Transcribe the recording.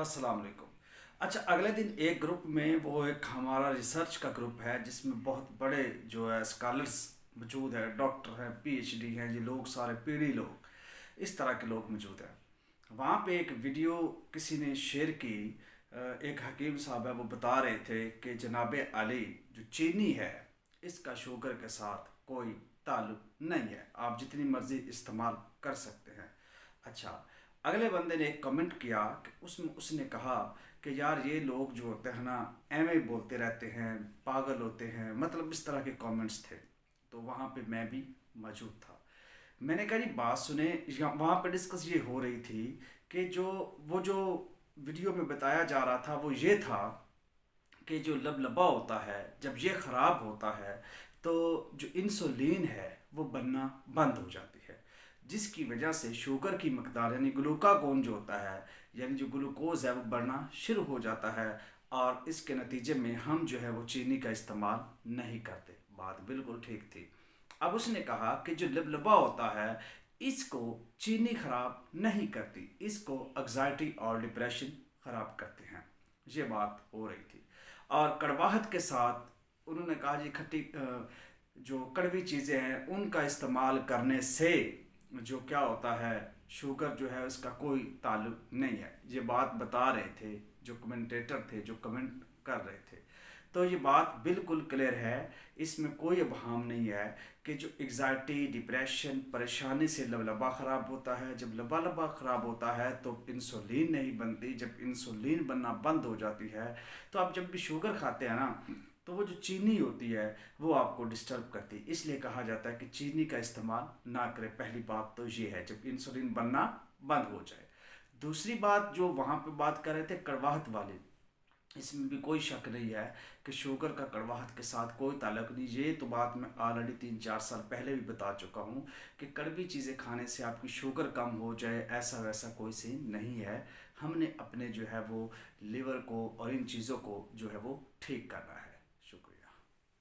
अस्सलाम वालेकुम। अच्छा, अगले दिन एक ग्रुप में वो एक हमारा रिसर्च का ग्रुप है जिसमें बहुत बड़े जो है स्कॉलर्स मौजूद है, डॉक्टर हैं, पीएचडी हैं, ये लोग सारे पीढ़ी लोग, इस तरह के लोग मौजूद हैं। वहाँ पे एक वीडियो किसी ने शेयर की। एक हकीम साहब है, वो बता रहे थे कि जनाब अली जो चीनी है, इसका शुगर के साथ कोई ताल्लुक नहीं है, आप जितनी मर्ज़ी इस्तेमाल कर सकते हैं। अच्छा, अगले बंदे ने एक कमेंट किया कि उसमें उसने कहा कि यार ये लोग जो होते हैं ना, एवे बोलते रहते हैं, पागल होते हैं, मतलब इस तरह के कमेंट्स थे। तो वहाँ पे मैं भी मौजूद था। मैंने कहा जी बात सुने। वहाँ पे डिस्कस ये हो रही थी कि जो वीडियो में बताया जा रहा था वो ये था कि जो लबलबा होता है, जब ये ख़राब होता है तो जो इंसुलिन है वो बनना बंद हो जाती है, जिसकी वजह से शुगर की मकदार यानी ग्लूकागोन जो होता है, यानी जो ग्लूकोज है वो बढ़ना शुरू हो जाता है। और इसके नतीजे में हम जो है वो चीनी का इस्तेमाल नहीं करते। बात बिल्कुल ठीक थी। अब उसने कहा कि जो लबलबा होता है, इसको चीनी ख़राब नहीं करती, इसको एग्जाइटी और डिप्रेशन ख़राब करते हैं। ये बात हो रही थी। और कड़वाहट के साथ उन्होंने कहा जी खट्टी जो कड़वी चीज़ें हैं उनका इस्तेमाल करने से जो क्या होता है, शुगर जो है उसका कोई ताल्लुक नहीं है। ये बात बता रहे थे जो कमेंटेटर थे, जो कमेंट कर रहे थे। तो ये बात बिल्कुल क्लियर है, इसमें कोई अबहम नहीं है कि जो एग्जाइटी, डिप्रेशन, परेशानी से लबलबा ख़राब होता है। जब लबा ख़राब होता है तो इंसुलिन नहीं बनती, जब इंसुलिन बनना बंद हो जाती है तो आप जब भी शुगर खाते हैं ना, तो वो जो चीनी होती है वो आपको डिस्टर्ब करती है। इसलिए कहा जाता है कि चीनी का इस्तेमाल ना करें। पहली बात तो ये है, जब इंसुलिन बनना बंद हो जाए। दूसरी बात जो वहाँ पे बात कर रहे थे कड़वाहट वाली, इसमें भी कोई शक नहीं है कि शुगर का कड़वाहट के साथ कोई ताल्लुक नहीं। ये तो बात मैं ऑलरेडी 3-4 साल पहले भी बता चुका हूँ कि कड़वी चीज़ें खाने से आपकी शुगर कम हो जाए, ऐसा वैसा कोई सीन नहीं है। हमने अपने जो है वो लीवर को और इन चीज़ों को जो है वो ठीक करना है।